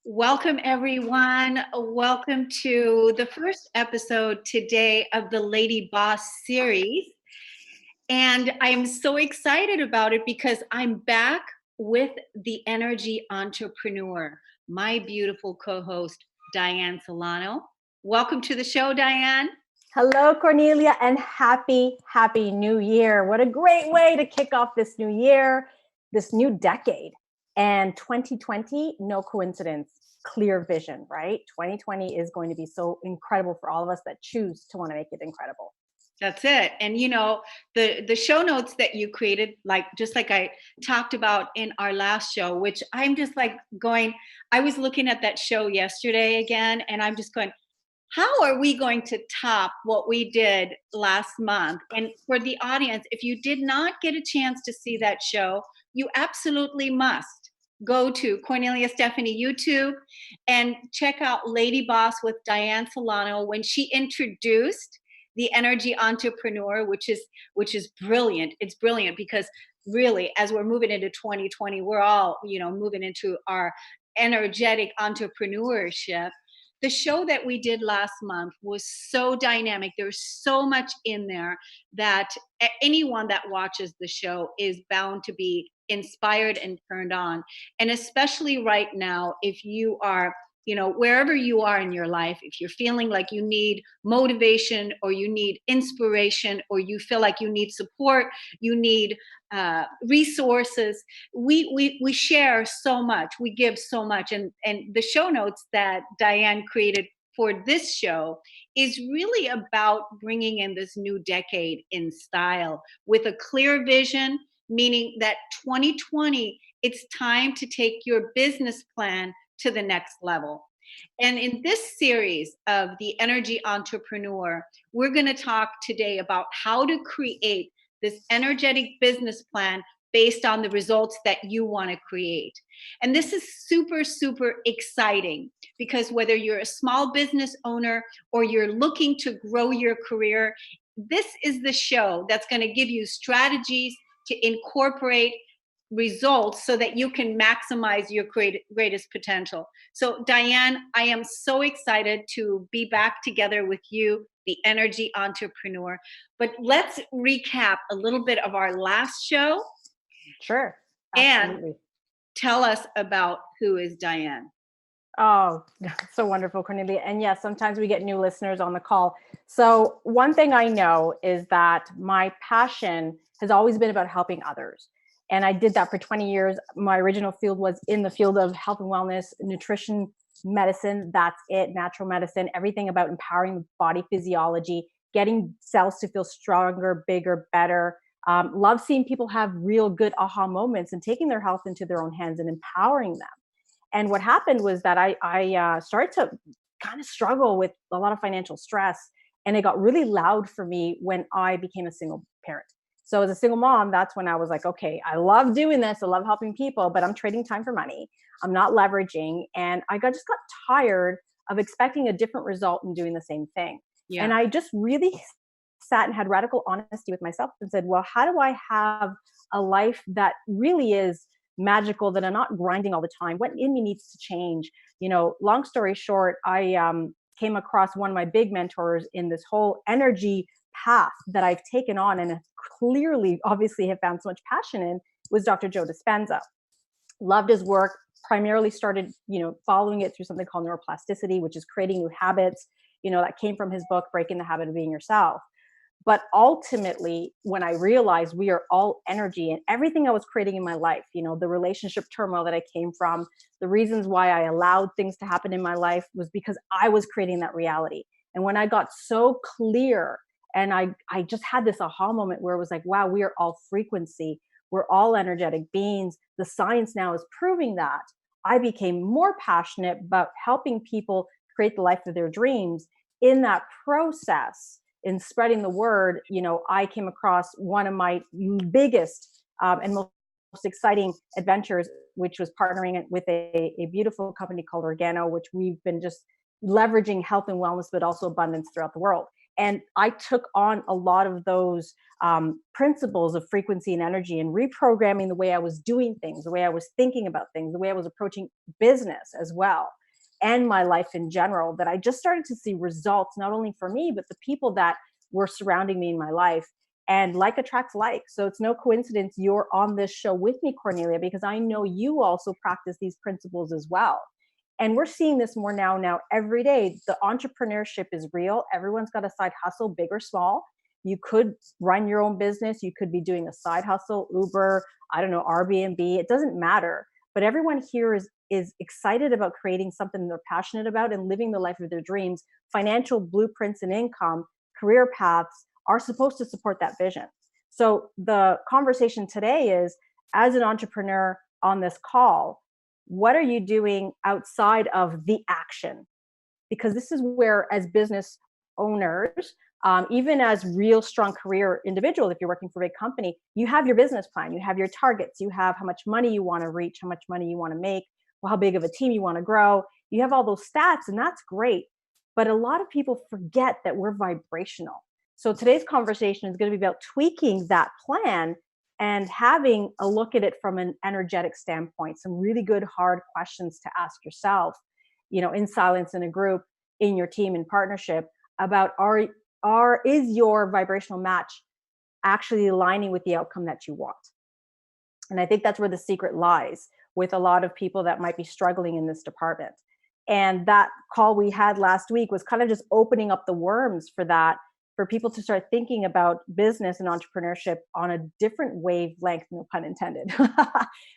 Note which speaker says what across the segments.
Speaker 1: Welcome, everyone. Welcome to the first episode today of the Lady Boss series. And I'm so excited about it because I'm back with the energy entrepreneur, my beautiful co host, Dianne Solano. Welcome to the show, Dianne.
Speaker 2: Hello, Kornelia, and happy new year. What a great way to kick off this new year, this new decade. And 2020, no coincidence, clear vision, right? 2020 is going to be so incredible for all of us that choose to want to make it incredible.
Speaker 1: That's it. And the show notes that you created, just like I talked about in our last show, which I'm just like going, I was looking at that show yesterday again, and I'm just going, how are we going to top what we did last month? And for the audience, if you did not get a chance to see that show, you absolutely must go to Kornelia Stephanie YouTube and check out Lady Boss with Dianne Solano when she introduced the energy entrepreneur, which is brilliant. It's brilliant because really, as we're moving into 2020, we're all moving into our energetic entrepreneurship. The show that we did last month was so dynamic. There's so much in there that anyone that watches the show is bound to be inspired and turned on. And especially right now, if you are, wherever you are in your life, if you're feeling like you need motivation or you need inspiration or you feel like you need support, you need resources, we share so much, we give so much, and the show notes that Dianne created for this show is really about bringing in this new decade in style with a clear vision, meaning that 2020, it's time to take your business plan to the next level. And in this series of the energy entrepreneur, we're going to talk today about how to create this energetic business plan based on the results that you want to create. And this is super, super exciting because whether you're a small business owner or you're looking to grow your career, this is the show that's going to give you strategies to incorporate results so that you can maximize your greatest potential. So Dianne, I am so excited to be back together with you, the energy entrepreneur. But let's recap a little bit of our last show.
Speaker 2: Sure. Absolutely.
Speaker 1: And tell us about who is Dianne.
Speaker 2: Oh, so wonderful, Kornelia. And yes, sometimes we get new listeners on the call. So one thing I know is that my passion has always been about helping others. And I did that for 20 years. My original field was in the field of health and wellness, nutrition, medicine. That's it, natural medicine, everything about empowering the body physiology, getting cells to feel stronger, bigger, better. Love seeing people have real good aha moments and taking their health into their own hands and empowering them. And what happened was that I started to kind of struggle with a lot of financial stress. And it got really loud for me when I became a single parent. So as a single mom, that's when I was like, okay, I love doing this. I love helping people, but I'm trading time for money. I'm not leveraging. And just got tired of expecting a different result and doing the same thing. Yeah. And I just really sat and had radical honesty with myself and said, well, how do I have a life that really is magical, that I'm not grinding all the time? What in me needs to change? Long story short, I came across one of my big mentors in this whole energy path that I've taken on and clearly, obviously, have found so much passion in, was Dr. Joe Dispenza. Loved his work, primarily started, following it through something called neuroplasticity, which is creating new habits, that came from his book, Breaking the Habit of Being Yourself. But ultimately, when I realized we are all energy, and everything I was creating in my life, the relationship turmoil that I came from, the reasons why I allowed things to happen in my life was because I was creating that reality. And when I got so clear and I just had this aha moment where it was like, wow, we are all frequency. We're all energetic beings. The science now is proving that. I became more passionate about helping people create the life of their dreams. In that process, in spreading the word, I came across one of my biggest and most exciting adventures, which was partnering with a beautiful company called Organo, which we've been just leveraging health and wellness, but also abundance throughout the world. And I took on a lot of those principles of frequency and energy and reprogramming the way I was doing things, the way I was thinking about things, the way I was approaching business as well, and my life in general, that I just started to see results, not only for me, but the people that were surrounding me in my life. And like attracts like. So it's no coincidence you're on this show with me, Kornelia, because I know you also practice these principles as well. And we're seeing this more now every day. The entrepreneurship is real. Everyone's got a side hustle, big or small. You could run your own business. You could be doing a side hustle, Uber, I don't know, Airbnb. It doesn't matter. But everyone here is excited about creating something they're passionate about and living the life of their dreams. Financial blueprints and income, career paths are supposed to support that vision. So the conversation today is, as an entrepreneur on this call, what are you doing outside of the action? Because this is where, as business owners, even as real strong career individuals, if you're working for a big company, you have your business plan, you have your targets, you have how much money you want to reach, how much money you want to make, well, how big of a team you want to grow. You have all those stats, and that's great. But a lot of people forget that we're vibrational. So today's conversation is going to be about tweaking that plan and having a look at it from an energetic standpoint, some really good hard questions to ask yourself, in silence, in a group, in your team, in partnership, about is your vibrational match actually aligning with the outcome that you want? And I think that's where the secret lies with a lot of people that might be struggling in this department. And that call we had last week was kind of just opening up the worms for that, for people to start thinking about business and entrepreneurship on a different wavelength, no pun intended,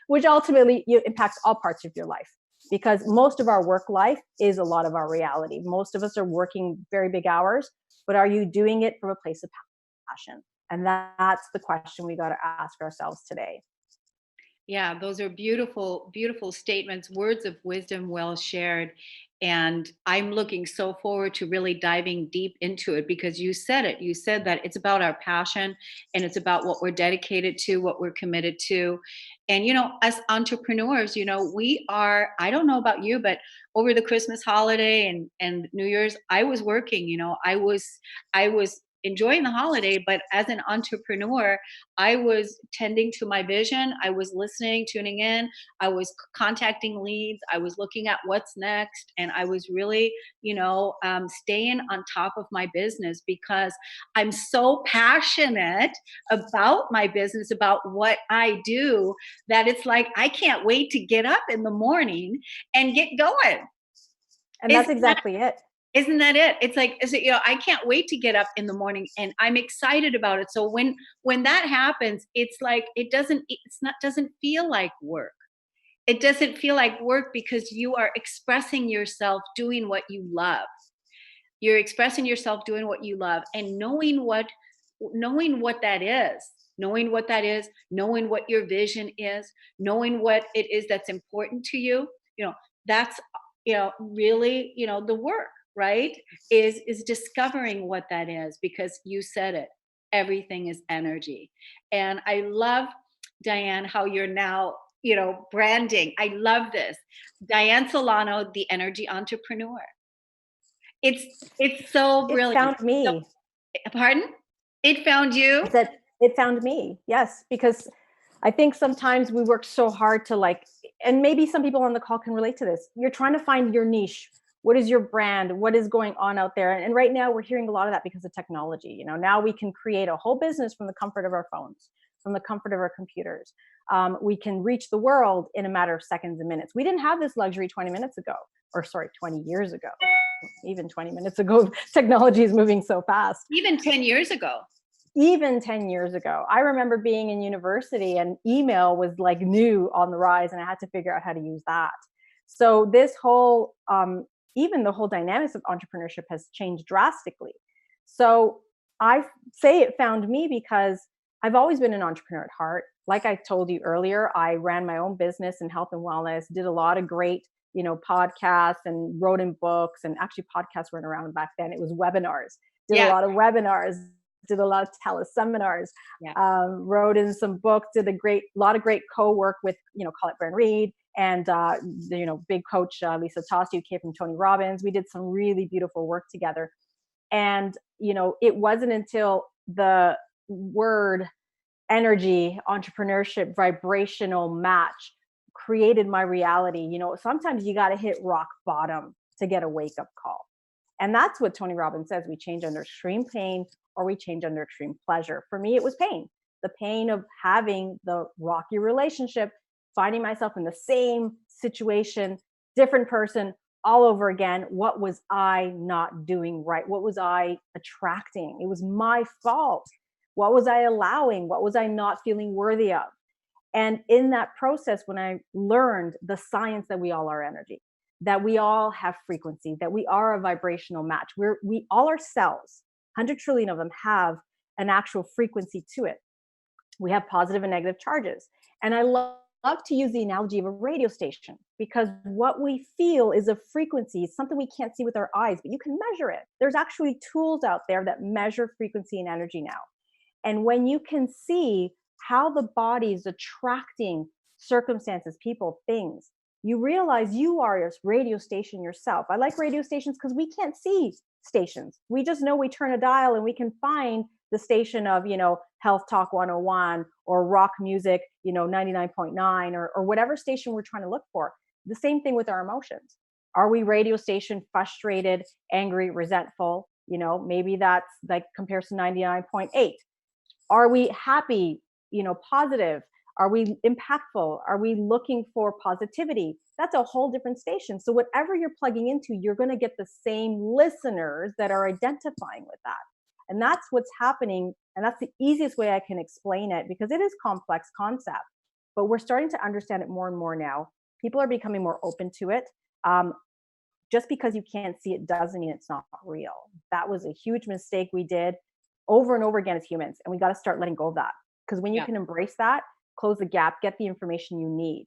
Speaker 2: which ultimately impacts all parts of your life. Because most of our work life is a lot of our reality. Most of us are working very big hours, but are you doing it from a place of passion? And that's the question we got to ask ourselves today.
Speaker 1: Yeah, those are beautiful, beautiful statements, words of wisdom well shared. And I'm looking so forward to really diving deep into it, because you said it. You said that it's about our passion, and it's about what we're dedicated to, what we're committed to. And, as entrepreneurs, we are, I don't know about you, but over the Christmas holiday and New Year's, I was working, I was enjoying the holiday, but as an entrepreneur, I was tending to my vision. I was listening, tuning in. I was contacting leads. I was looking at what's next. And I was really, staying on top of my business, because I'm so passionate about my business, about what I do, that it's like, I can't wait to get up in the morning and get going.
Speaker 2: And that's exactly it.
Speaker 1: Isn't that it? It's like, I can't wait to get up in the morning, and I'm excited about it. So when that happens, it's like, doesn't feel like work. It doesn't feel like work, because you are expressing yourself doing what you love. You're expressing yourself doing what you love, and knowing what that is, knowing what your vision is, knowing what it is that's important to you, that's, really, the work, right? Is discovering what that is, because you said it, everything is energy. And I love, Dianne, how you're now, branding. I love this. Dianne Solano, the energy entrepreneur. It's so
Speaker 2: It
Speaker 1: brilliant.
Speaker 2: found me.
Speaker 1: Pardon? It found you?
Speaker 2: I said, it found me. Yes, because I think sometimes we work so hard to and maybe some people on the call can relate to this. You're trying to find your niche. What is your brand? What is going on out there? And right now we're hearing a lot of that because of technology. Now we can create a whole business from the comfort of our phones, from the comfort of our computers. We can reach the world in a matter of seconds and minutes. We didn't have this luxury 20 minutes ago, or sorry, 20 years ago. Even 20 minutes ago, technology is moving so fast.
Speaker 1: Even 10 years ago.
Speaker 2: Even 10 years ago. I remember being in university and email was like new on the rise, and I had to figure out how to use that. So this whole, even the whole dynamics of entrepreneurship has changed drastically. So I say it found me because I've always been an entrepreneur at heart. Like I told you earlier, I ran my own business in health and wellness, did a lot of great, podcasts, and wrote in books. And actually podcasts weren't around back then. It was webinars. Did a lot of webinars, did a lot of teleseminars, wrote in some books, did a lot of great co-work with, Colette Brand Reed and, big coach, Lisa Tosti, who came from Tony Robbins. We did some really beautiful work together. And, it wasn't until the word energy, entrepreneurship, vibrational match created my reality. Sometimes you got to hit rock bottom to get a wake up call. And that's what Tony Robbins says. We change under extreme pain or we change under extreme pleasure. For me, it was pain. The pain of having the rocky relationship, finding myself in the same situation, different person all over again. What was I not doing right? What was I attracting? It was my fault. What was I allowing? What was I not feeling worthy of? And in that process, when I learned the science that we all are energy, that we all have frequency, that we are a vibrational match, we all our cells, 100 trillion of them, have an actual frequency to it. We have positive and negative charges. And I love to use the analogy of a radio station, because what we feel is a frequency, something we can't see with our eyes, but you can measure it. There's actually tools out there that measure frequency and energy now. And when you can see how the body is attracting circumstances, people, things, you realize you are a radio station yourself. I like radio stations because we can't see stations. We just know we turn a dial and we can find the station of, Health Talk 101 or rock music, 99.9 or whatever station we're trying to look for. The same thing with our emotions. Are we radio station frustrated, angry, resentful? Maybe that's like compares to 99.8. Are we happy, positive? Are we impactful? Are we looking for positivity? That's a whole different station. So whatever you're plugging into, you're going to get the same listeners that are identifying with that. And that's what's happening. And that's the easiest way I can explain it, because it is complex concept, but we're starting to understand it more and more now. People are becoming more open to it. Just because you can't see it doesn't mean it's not real. That was a huge mistake we did over and over again as humans. And we got to start letting go of that. Because when you can embrace that, close the gap, get the information you need,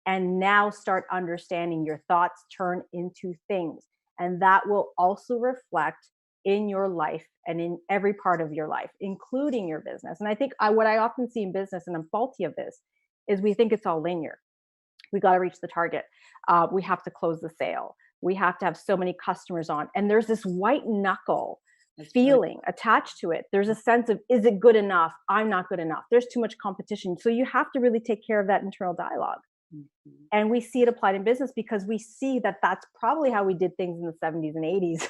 Speaker 2: and now start understanding your thoughts turn into things. And that will also reflect in your life and in every part of your life, including your business. And I think what I often see in business, and I'm faulty of this, is we think it's all linear. We got to reach the target. We have to close the sale. We have to have so many customers on. And there's this white knuckle feeling attached to it. There's a sense of, is it good enough? I'm not good enough. There's too much competition. So you have to really take care of that internal dialogue. Mm-hmm. And we see it applied in business because we see that that's probably how we did things in the 70s and 80s.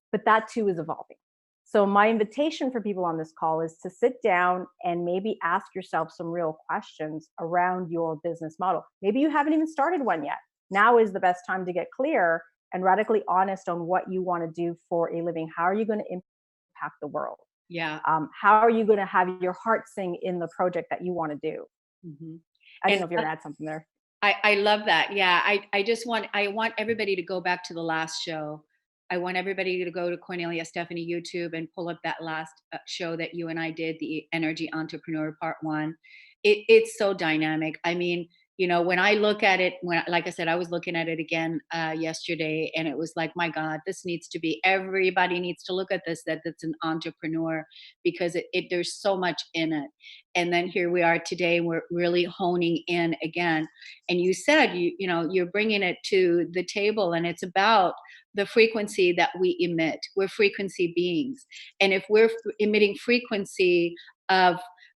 Speaker 2: But that too is evolving. So my invitation for people on this call is to sit down and maybe ask yourself some real questions around your business model. Maybe you haven't even started one yet. Now is the best time to get clear and radically honest on what you want to do for a living. How are you going to impact the world?
Speaker 1: Yeah.
Speaker 2: How are you going to have your heart sing in the project that you want to do? Mm-hmm. I don't know if you're going to add something there.
Speaker 1: I love that. Yeah. I want everybody to go back to the last show. I want everybody to go to Kornelia Stephanie YouTube and pull up that last show that you and I did, the Energy Entrepreneur Part 1. It's so dynamic. I mean, when I look at it, like I said, I was looking at it again yesterday, and it was like, my God, everybody needs to look at this, that's an entrepreneur, because there's so much in it. And then here we are today, we're really honing in again. And you said, you're bringing it to the table, and it's about the frequency that we emit. We're frequency beings. And if we're emitting frequency of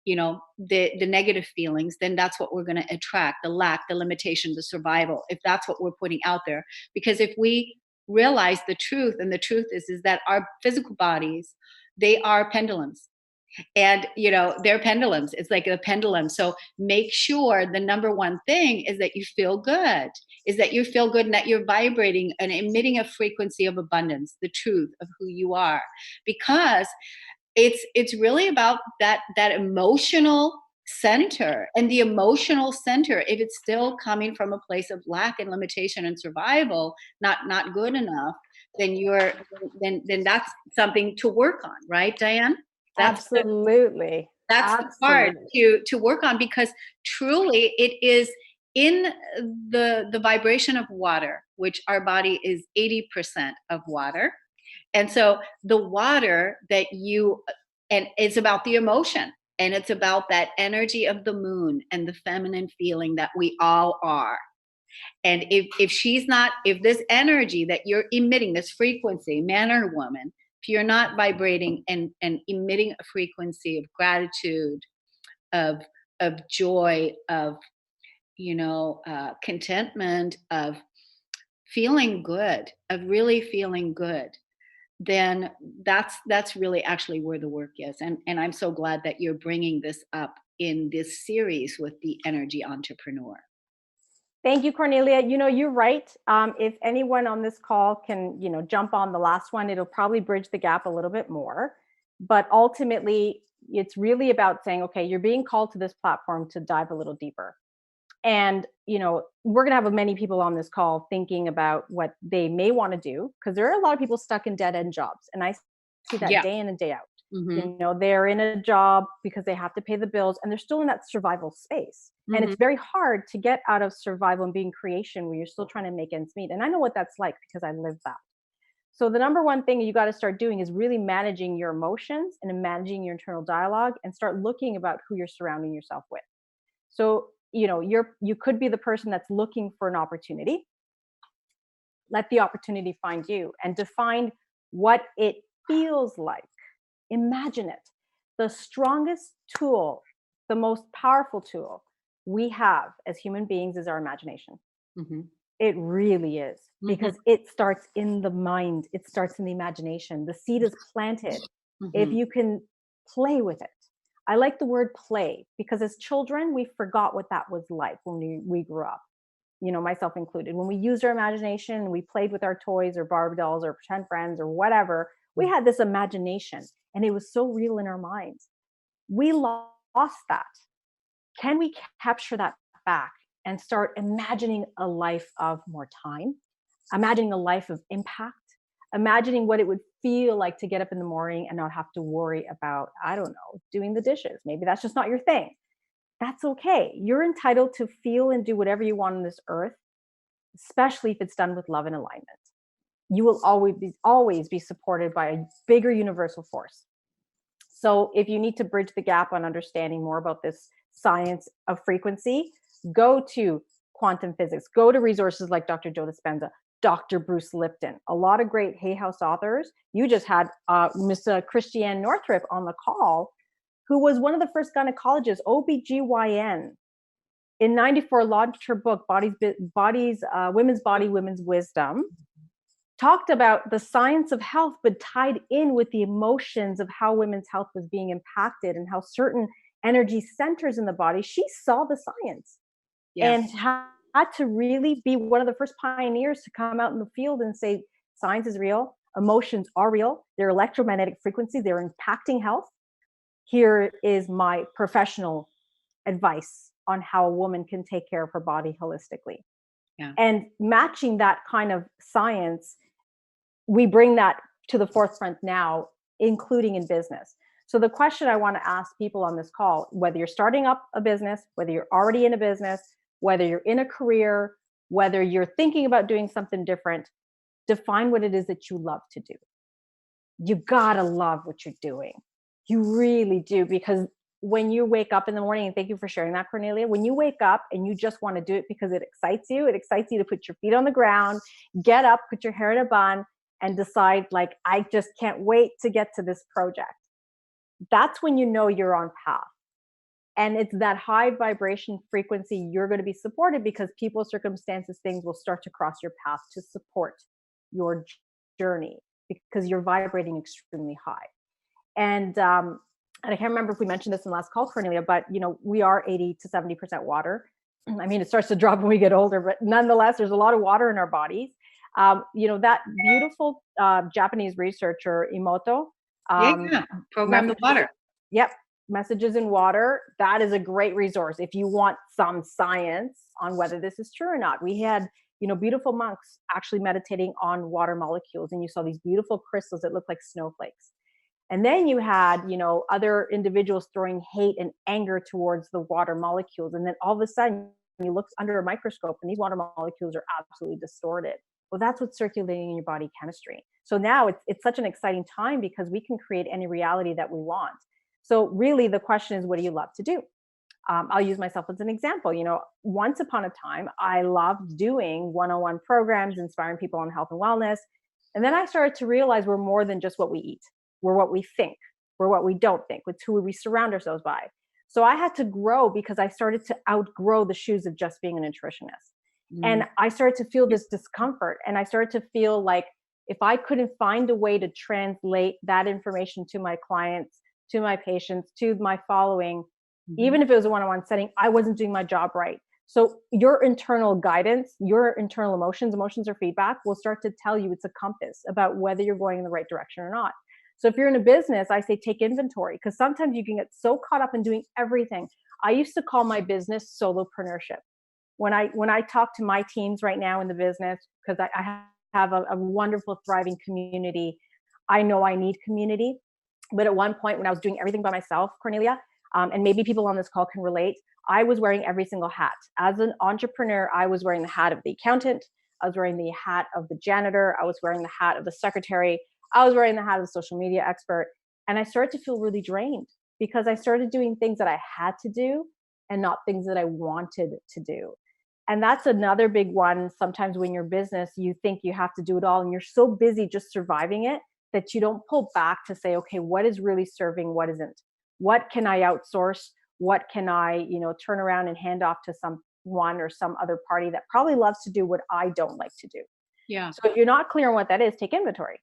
Speaker 1: the negative feelings, then that's what we're going to attract: the lack, the limitation, the survival, if that's what we're putting out there. Because if we realize the truth, and the truth is that our physical bodies, they are pendulums. And they're pendulums. It's like a pendulum. So make sure the number one thing is that you feel good, and that you're vibrating and emitting a frequency of abundance, the truth of who you are. Because it's really about that emotional center. And the emotional center, if it's still coming from a place of lack and limitation and survival, not good enough, then that's something to work on, right, Dianne?
Speaker 2: Absolutely.
Speaker 1: That's the part to work on, because truly it is in the vibration of water, which our body is 80% of water. And so the water and it's about the emotion, and it's about that energy of the moon and the feminine feeling that we all are. And if this energy that you're emitting, this frequency, man or woman, if you're not vibrating and emitting a frequency of gratitude, of joy, of contentment, of feeling good, of really feeling good, then that's really actually where the work is. And I'm so glad that you're bringing this up in this series with the energy entrepreneur.
Speaker 2: Thank you, Cornelia. You're right. If anyone on this call can, jump on the last one, it'll probably bridge the gap a little bit more. But ultimately, it's really about saying, okay, you're being called to this platform to dive a little deeper. And, we're going to have many people on this call thinking about what they may want to do, because there are a lot of people stuck in dead end jobs. And I see that
Speaker 1: Yeah.
Speaker 2: day in and day out.
Speaker 1: Mm-hmm.
Speaker 2: They're in a job because they have to pay the bills, and they're still in that survival space. And
Speaker 1: Mm-hmm.
Speaker 2: it's very hard to get out of survival and being creation when you're still trying to make ends meet. And I know what that's like because I lived that. So the number one thing you got to start doing is really managing your emotions and managing your internal dialogue, and start looking about who you're surrounding yourself with. So, you could be the person that's looking for an opportunity. Let the opportunity find you, and define what it feels like. Imagine it. The strongest tool, the most powerful tool we have as human beings is our imagination.
Speaker 1: Mm-hmm.
Speaker 2: It really is,
Speaker 1: Mm-hmm.
Speaker 2: because it starts in the mind, it starts in the imagination. The seed is planted. If
Speaker 1: Mm-hmm.
Speaker 2: you can play with it. I like the word play, because as children, we forgot what that was like when we grew up, myself included. When we used our imagination, we played with our toys or Barbie dolls or pretend friends or whatever, we had this imagination, and it was so real in our minds. We lost that. Can we capture that back and start imagining a life of more time, imagining a life of impact, imagining what it would feel like to get up in the morning and not have to worry about, I don't know, doing the dishes? Maybe that's just not your thing. That's okay. You're entitled to feel and do whatever you want on this earth, especially if it's done with love and alignment. You will always be supported by a bigger universal force. So if you need to bridge the gap on understanding more about this science of frequency, go to quantum physics, go to resources like Dr. Joe Dispenza, Dr. Bruce Lipton, a lot of great Hay House authors. You just had Miss Christiane Northrup on the call, who was one of the first gynecologists, OBGYN. In 94, launched her book, Women's Body, Women's Wisdom, talked about the science of health, but tied in with the emotions of how women's health was being impacted and how certain energy centers in the body. She saw the science,
Speaker 1: Yeah.
Speaker 2: and had to really be one of the first pioneers to come out in the field and say, science is real, emotions are real, they're electromagnetic frequencies, they're impacting health. Here is my professional advice on how a woman can take care of her body holistically.
Speaker 1: Yeah.
Speaker 2: And matching that kind of science, we bring that to the forefront now, including in business. So the question I want to ask people on this call, whether you're starting up a business, whether you're already in a business, whether you're in a career, whether you're thinking about doing something different, define what it is that you love to do. You gotta love what you're doing. You really do, because when you wake up in the morning, and thank you for sharing that, Cornelia, when you wake up and you just want to do it because it excites you to put your feet on the ground, get up, put your hair in a bun, and decide, like, I just can't wait to get to this project. That's when you know you're on path. And it's that high vibration frequency you're going to be supported, because people, circumstances, things will start to cross your path to support your journey, because you're vibrating extremely high. And I can't remember if we mentioned this in the last call, Cornelia, but we are 80 to 70% water. I mean, it starts to drop when we get older, but nonetheless, there's a lot of water in our bodies. That beautiful Japanese researcher, Emoto.
Speaker 1: Yeah. Program the water.
Speaker 2: Yep. Messages in Water. That is a great resource if you want some science on whether this is true or not. We had, beautiful monks actually meditating on water molecules, and you saw these beautiful crystals that looked like snowflakes. And then you had, other individuals throwing hate and anger towards the water molecules. And then all of a sudden you look under a microscope and these water molecules are absolutely distorted. Well, that's what's circulating in your body chemistry. So now it's such an exciting time, because we can create any reality that we want. So really the question is, what do you love to do? I'll use myself as an example. Once upon a time, I loved doing one-on-one programs, inspiring people on health and wellness. And then I started to realize we're more than just what we eat. We're what we think. We're what we don't think. It's who we surround ourselves by. So I had to grow because I started to outgrow the shoes of just being a nutritionist.
Speaker 1: Mm.
Speaker 2: And I started to feel this discomfort. And I started to feel like if I couldn't find a way to translate that information to my clients, to my patients, to my following,
Speaker 1: Mhm.
Speaker 2: even if it was a one-on-one setting, I wasn't doing my job right. So your internal guidance, your internal emotions or feedback will start to tell you, it's a compass about whether you're going in the right direction or not. So if you're in a business, I say take inventory, because sometimes you can get so caught up in doing everything. I used to call my business solopreneurship. When I talk to my teams right now in the business, because I have a wonderful thriving community. I know I need community, but at one point when I was doing everything by myself, Cornelia, and maybe people on this call can relate, I was wearing every single hat. As an entrepreneur, I was wearing the hat of the accountant, I was wearing the hat of the janitor, I was wearing the hat of the secretary, I was wearing the hat of the social media expert. And I started to feel really drained because I started doing things that I had to do and not things that I wanted to do. And that's another big one. Sometimes when you're business, you think you have to do it all and you're so busy just surviving it that you don't pull back to say, okay, what is really serving, what isn't? What can I outsource? What can I, turn around and hand off to someone or some other party that probably loves to do what I don't like to do?
Speaker 1: Yeah.
Speaker 2: So if you're not clear on what that is, take inventory,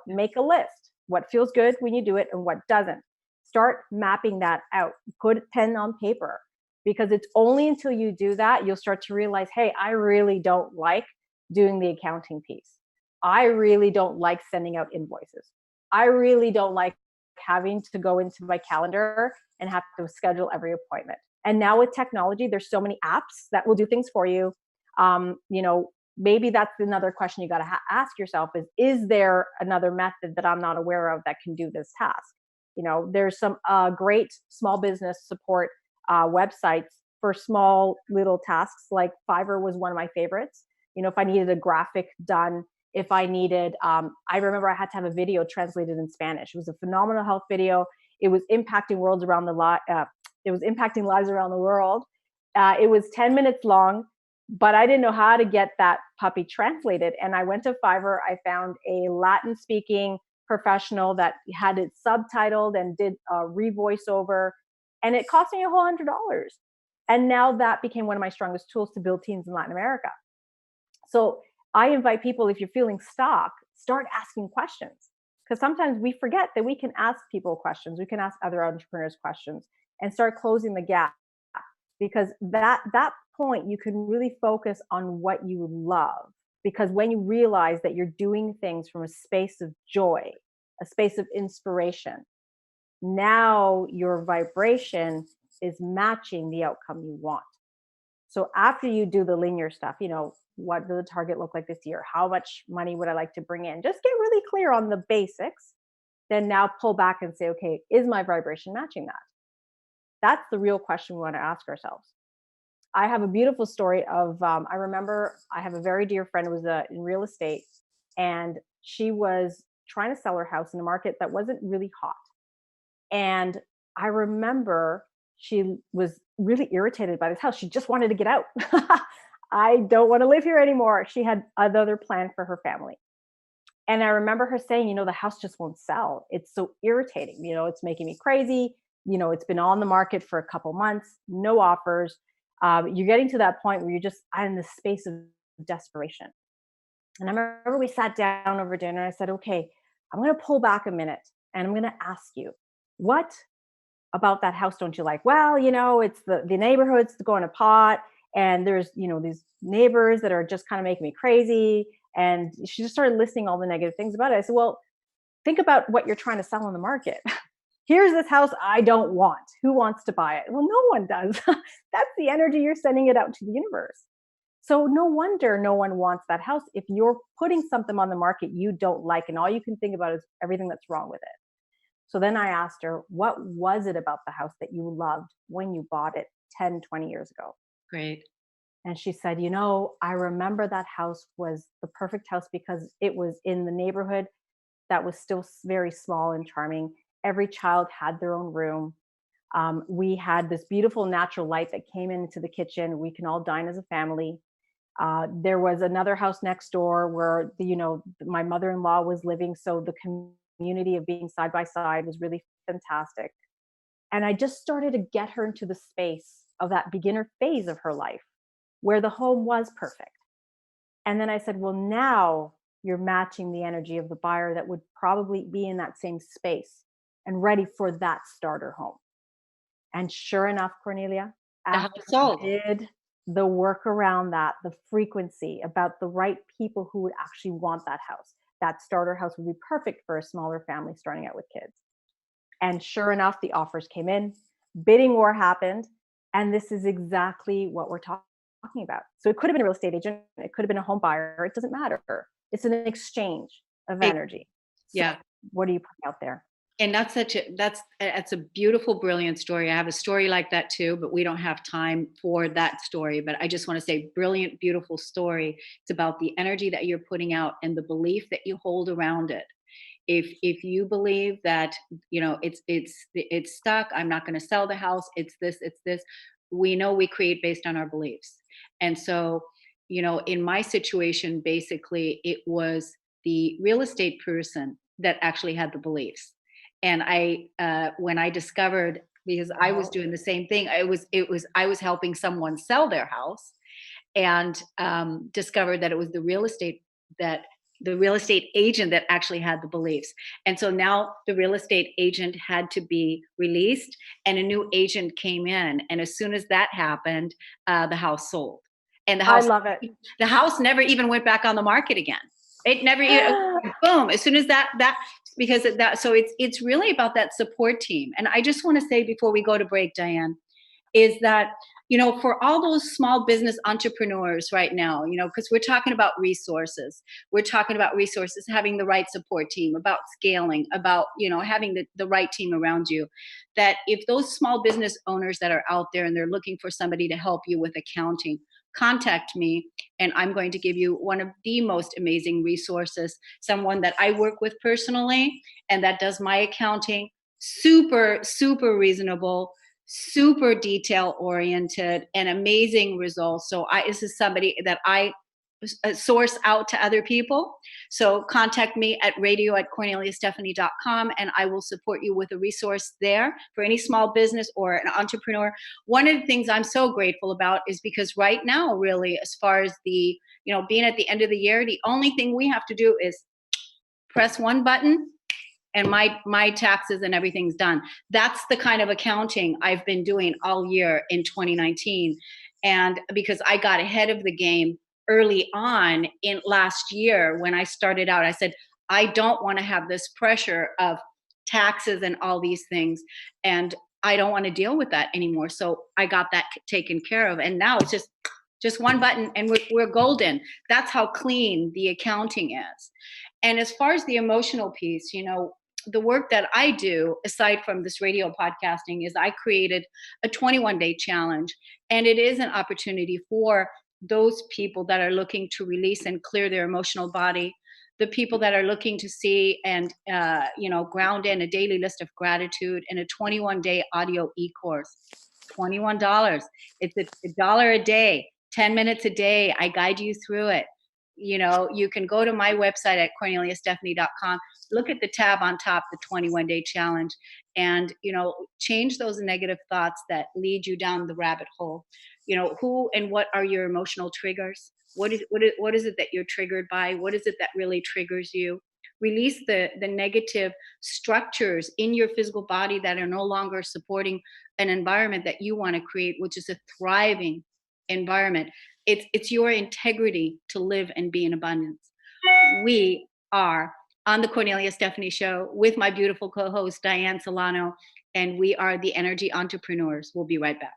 Speaker 2: make a list. What feels good when you do it and what doesn't. Start mapping that out. Put pen on paper, because it's only until you do that you'll start to realize, hey, I really don't like doing the accounting piece. I really don't like sending out invoices. I really don't like having to go into my calendar and have to schedule every appointment. And now with technology, there's so many apps that will do things for you. Um, you know, Maybe that's another question you got to ask yourself is there another method that I'm not aware of that can do this task? There's some great small business support websites for small little tasks. Like Fiverr was one of my favorites. If I needed a graphic done, if I needed, I remember I had to have a video translated in Spanish. It was a phenomenal health video. It was impacting worlds around it was impacting lives around the world. It was 10 minutes long, but I didn't know how to get that puppy translated. And I went to Fiverr. I found a Latin speaking professional that had it subtitled and did a revoice over. And it cost me a whole $100. And now that became one of my strongest tools to build teams in Latin America. So I invite people, if you're feeling stuck, start asking questions. Because sometimes we forget that we can ask people questions. We can ask other entrepreneurs questions and start closing the gap. Because that point, you can really focus on what you love. Because when you realize that you're doing things from a space of joy, a space of inspiration, now your vibration is matching the outcome you want. So after you do the linear stuff, what does the target look like this year? How much money would I like to bring in? Just get really clear on the basics. Then now pull back and say, okay, is my vibration matching that? That's the real question we want to ask ourselves. I have a beautiful story of, I remember I have a very dear friend who was in real estate, and she was trying to sell her house in a market that wasn't really hot. And I remember she was really irritated by this house. She just wanted to get out. I don't want to live here anymore. She had another plan for her family. And I remember her saying, the house just won't sell. It's so irritating. It's making me crazy. It's been on the market for a couple months, no offers. You're getting to that point where you're just in this space of desperation. And I remember we sat down over dinner. I said, okay, I'm going to pull back a minute and I'm going to ask you, what about that house don't you like? Well, it's the neighborhood's going to pot, and there's, these neighbors that are just kind of making me crazy. And she just started listing all the negative things about it. I said, well, think about what you're trying to sell on the market. Here's this house I don't want. Who wants to buy it? Well, no one does. That's the energy you're sending it out to the universe. So no wonder no one wants that house if you're putting something on the market you don't like, and all you can think about is everything that's wrong with it. So then I asked her, what was it about the house that you loved when you bought it 10, 20 years ago?
Speaker 1: Great.
Speaker 2: And she said, I remember that house was the perfect house because it was in the neighborhood that was still very small and charming. Every child had their own room. We had this beautiful natural light that came into the kitchen. We can all dine as a family. There was another house next door where my mother-in-law was living, so the community of being side by side was really fantastic. And I just started to get her into the space of that beginner phase of her life where the home was perfect. And then I said, well, now you're matching the energy of the buyer that would probably be in that same space and ready for that starter home. And sure enough, Cornelia,
Speaker 1: The house
Speaker 2: after I
Speaker 1: sold.
Speaker 2: did the work around that, the frequency about the right people who would actually want that house, that starter house would be perfect for a smaller family starting out with kids. And sure enough, the offers came in, bidding war happened, and this is exactly what we're talking about. So it could have been a real estate agent, it could have been a home buyer, it doesn't matter. It's an exchange of
Speaker 1: It-
Speaker 2: energy. So
Speaker 1: yeah.
Speaker 2: what are you putting out there?
Speaker 1: And that's a beautiful, brilliant story. I have a story like that too, but we don't have time for that story. But I just want to say, brilliant, beautiful story. It's about the energy that you're putting out and the belief that you hold around it. If you believe that it's stuck, I'm not going to sell the house, it's this, we know we create based on our beliefs. And so, in my situation, basically it was the real estate person that actually had the beliefs. And when I discovered, because I was doing the same thing, I was helping someone sell their house, and discovered that it was that the real estate agent that actually had the beliefs. And so now the real estate agent had to be released, and a new agent came in. And as soon as that happened, the house sold. And
Speaker 2: I love it.
Speaker 1: the house never even went back on the market again. It never, boom. As soon as that, because of that, so it's really about that support team. And I just want to say before we go to break, Dianne, is that for all those small business entrepreneurs right now, because we're talking about resources, having the right support team, about scaling, about having the right team around you, that if those small business owners that are out there and they're looking for somebody to help you with accounting, contact me, and I'm going to give you one of the most amazing resources, someone that I work with personally and that does my accounting, super super reasonable, super detail oriented, and amazing results. So this is somebody that I source out to other people. So contact me at radio@korneliastephanie.com, and I will support you with a resource there for any small business or an entrepreneur. One of the things I'm so grateful about is because right now, really, as far as the being at the end of the year, the only thing we have to do is press one button and my taxes and everything's done. That's the kind of accounting I've been doing all year in 2019. And because I got ahead of the game early on in last year when I started out, I said, I don't want to have this pressure of taxes and all these things. And I don't want to deal with that anymore. So I got that taken care of. And now it's just one button and we're golden. That's how clean the accounting is. And as far as the emotional piece, the work that I do, aside from this radio podcasting, is I created a 21-day challenge. And it is an opportunity for those people that are looking to release and clear their emotional body, the people that are looking to see and, ground in a daily list of gratitude and a 21-day audio e-course. $21. It's a dollar a day, 10 minutes a day. I guide you through it. You can go to my website at korneliastephanie.com, look at the tab on top, the 21-day challenge, and change those negative thoughts that lead you down the rabbit hole. Who and what are your emotional triggers? What is it that you're triggered by? What is it that really triggers you? Release the negative structures in your physical body that are no longer supporting an environment that you want to create, which is a thriving environment. It's your integrity to live and be in abundance. We are on the Kornelia Stephanie Show with my beautiful co-host Dianne Solano, and we are the Energy Entrepreneurs. We'll be right back.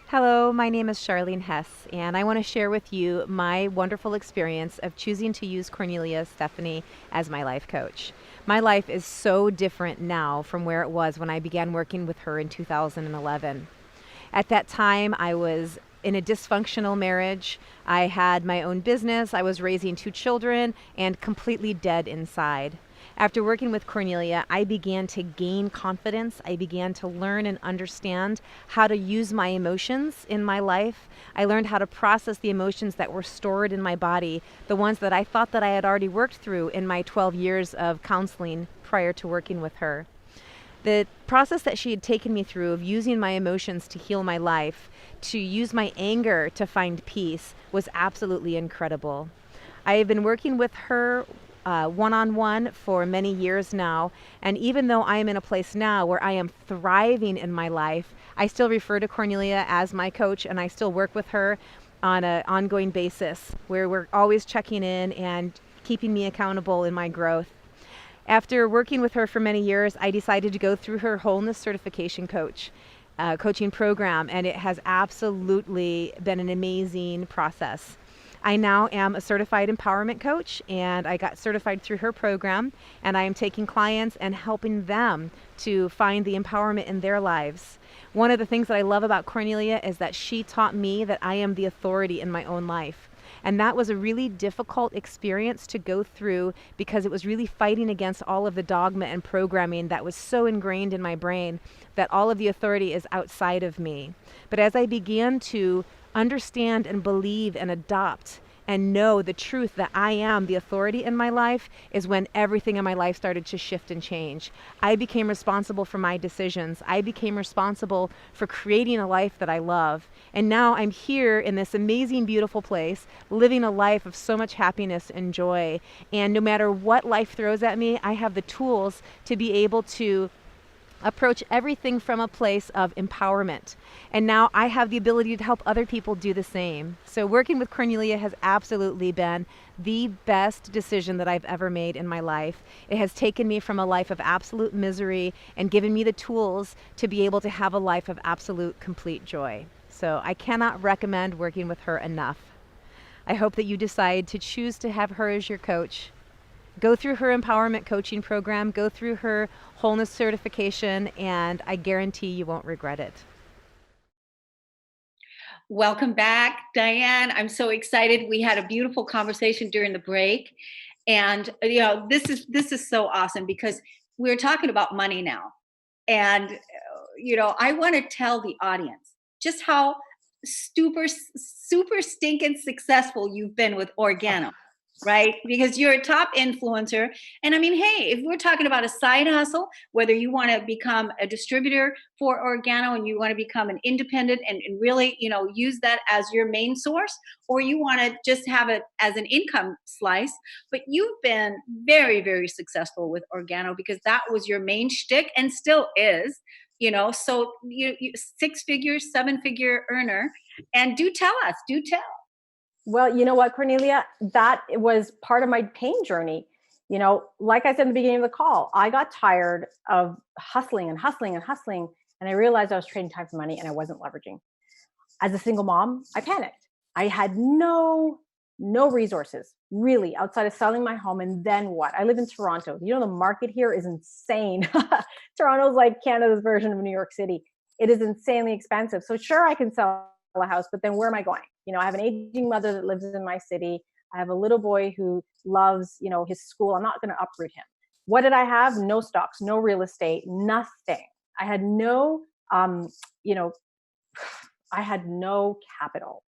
Speaker 3: Hello, my name is Charlene Hess, and I want to share with you my wonderful experience of choosing to use Kornelia Stephanie as my life coach. My life is so different now from where it was when I began working with her in 2011. At that time, I was in a dysfunctional marriage. I had my own business. I was raising 2 children and completely dead inside. After working with Kornelia, I began to gain confidence. I began to learn and understand how to use my emotions in my life. I learned how to process the emotions that were stored in my body, the ones that I thought that I had already worked through in my 12 years of counseling prior to working with her. The process that she had taken me through of using my emotions to heal my life, to use my anger to find peace, was absolutely incredible. I have been working with her one-on-one for many years now, and even though I am in a place now where I am thriving in my life, I still refer to Kornelia as my coach, and I still work with her on an ongoing basis where we're always checking in and keeping me accountable in my growth. After working with her for many years, I decided to go through her wholeness certification coaching program, and it has absolutely been an amazing process. I now am a certified empowerment coach, and I got certified through her program, and I am taking clients and helping them to find the empowerment in their lives. One of the things that I love about Kornelia is that she taught me that I am the authority in my own life. And that was a really difficult experience to go through because it was really fighting against all of the dogma and programming that was so ingrained in my brain that all of the authority is outside of me. But as I began to understand and believe and adopt and know the truth that I am the authority in my life, is when everything in my life started to shift and change. I became responsible for my decisions. I became responsible for creating a life that I love. And now I'm here in this amazing, beautiful place, living a life of so much happiness and joy. And no matter what life throws at me, I have the tools to be able to approach everything from a place of empowerment. And now I have the ability to help other people do the same. So working with Kornelia has absolutely been the best decision that I've ever made in my life. It has taken me from a life of absolute misery and given me the tools to be able to have a life of absolute, complete joy. So I cannot recommend working with her enough. I hope that you decide to choose to have her as your coach. Go through her empowerment coaching program, go through her wholeness certification, and I guarantee you won't regret it.
Speaker 1: Welcome back, Dianne. I'm so excited. We had a beautiful conversation during the break. And this is so awesome because we're talking about money now. And I want to tell the audience just how super stinking successful you've been with Organo, right? Because you're a top influencer. And I mean, hey, if we're talking about a side hustle, whether you want to become a distributor for Organo and you want to become an independent and really, use that as your main source, or you want to just have it as an income slice, but you've been very, very successful with Organo because that was your main shtick and still is. So you 6-figure, 7-figure earner, and do tell.
Speaker 2: Well, you know what, Kornelia, that was part of my pain journey. Like I said in the beginning of the call, I got tired of hustling and hustling and hustling. And I realized I was trading time for money and I wasn't leveraging. As a single mom, I panicked. I had no resources really outside of selling my home. And then what? I live in Toronto. The market here is insane. Toronto's like Canada's version of New York City. It is insanely expensive. So sure, I can sell a house, but then where am I going? I have an aging mother that lives in my city. I have a little boy who loves, his school. I'm not going to uproot him. What did I have? No stocks, no real estate, nothing. I had no, I had no capital.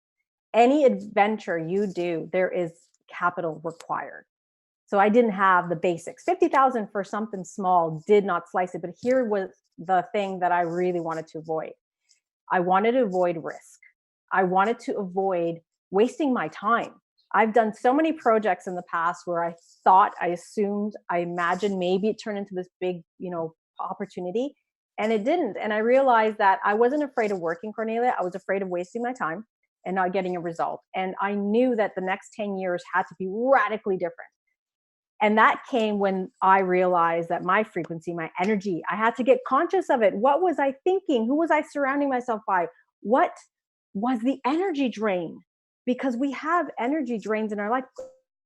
Speaker 2: Any adventure you do, there is capital required. So I didn't have the basics. 50,000 for something small did not slice it. But here was the thing that I really wanted to avoid. I wanted to avoid risk. I wanted to avoid wasting my time. I've done so many projects in the past where I thought, I assumed, I imagined maybe it turned into this big, opportunity, and it didn't. And I realized that I wasn't afraid of working, Kornelia. I was afraid of wasting my time and not getting a result. And I knew that the next 10 years had to be radically different. And that came when I realized that my frequency, my energy, I had to get conscious of it. What was I thinking? Who was I surrounding myself by? What was the energy drain? Because we have energy drains in our life.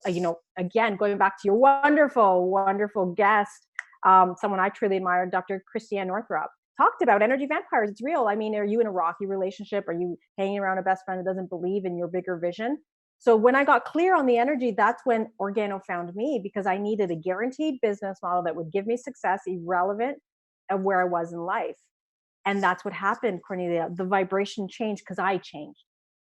Speaker 2: Again, going back to your wonderful, wonderful guest, someone I truly admire, Dr. Christiane Northrup, talked about energy vampires. It's real. I mean, are you in a rocky relationship? Are you hanging around a best friend that doesn't believe in your bigger vision? So when I got clear on the energy, that's when Organo found me, because I needed a guaranteed business model that would give me success, irrelevant of where I was in life. And that's what happened, Cornelia. The vibration changed because I changed.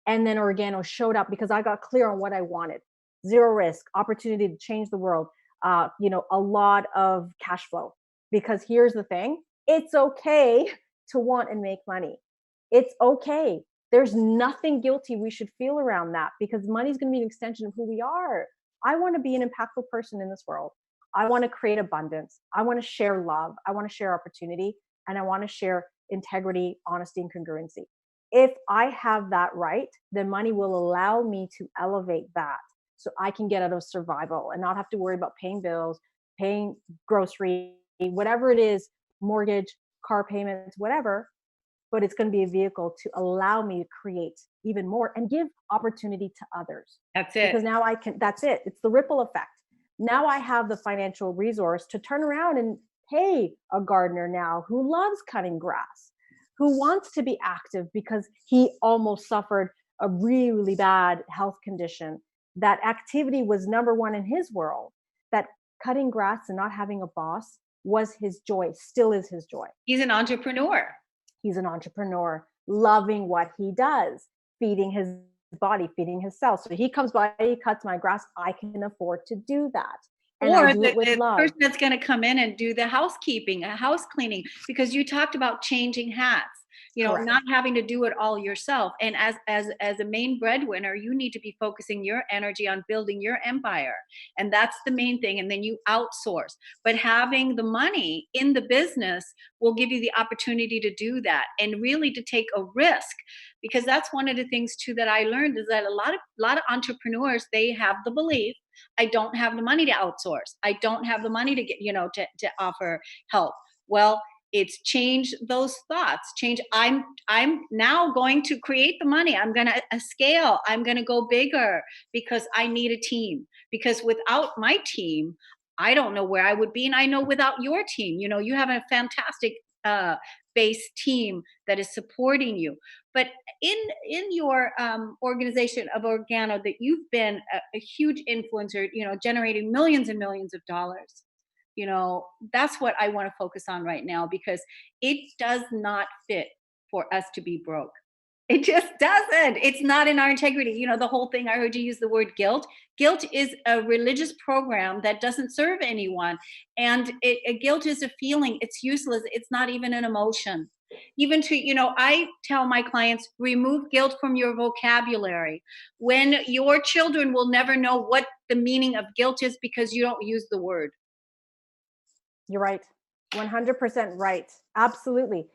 Speaker 2: And then Organo showed up because I got clear on what I wanted. Zero risk, opportunity to change the world, a lot of cash flow. Because here's the thing, it's okay to want and make money. It's okay. There's nothing guilty we should feel around that, because money's going to be an extension of who we are. I want to be an impactful person in this world. I want to create abundance. I want to share love. I want to share opportunity. And I want to share integrity, honesty, and congruency. If I have that right, then money will allow me to elevate that so I can get out of survival and not have to worry about paying bills, paying grocery, whatever it is, mortgage, car payments, whatever. But it's going to be a vehicle to allow me to create even more and give opportunity to others.
Speaker 1: That's it.
Speaker 2: Because now I can, that's it. It's the ripple effect. Now I have the financial resource to turn around and pay a gardener now who loves cutting grass, who wants to be active because he almost suffered a really bad health condition. That activity was number one in his world. That cutting grass and not having a boss was his joy, still is his joy.
Speaker 1: He's an entrepreneur.
Speaker 2: He's an entrepreneur, loving what he does, feeding his body, feeding his cells. So he comes by, he cuts my grass. I can afford to do that. And
Speaker 1: or
Speaker 2: I do it with
Speaker 1: the
Speaker 2: love.
Speaker 1: person that's going to come in and do the housekeeping, a house cleaning, because you talked about changing hats,
Speaker 2: Correct.
Speaker 1: not having to do it all yourself. And as a main breadwinner, you need to be focusing your energy on building your empire. And that's the main thing. And then you outsource. But having the money in the business will give you the opportunity to do that and really to take a risk. Because that's one of the things too that I learned, is that a lot of entrepreneurs, they have the belief, I don't have the money to outsource. I don't have the money to get, to offer help. Well, it's change those thoughts. Change. I'm now going to create the money. I'm going to scale. I'm going to go bigger because I need a team. Because without my team, I don't know where I would be. And I know without your team, you have a fantastic base team that is supporting you. But in your organization of Organo, that you've been a huge influencer, generating millions and millions of dollars. That's what I want to focus on right now, because it does not fit for us to be broke. It just doesn't. It's not in our integrity. The whole thing, I heard you use the word guilt. Guilt is a religious program that doesn't serve anyone. And guilt is a feeling. It's useless. It's not even an emotion. Even I tell my clients, remove guilt from your vocabulary. When your children will never know what the meaning of guilt is because you don't use the word.
Speaker 2: You're right. 100% right. Absolutely.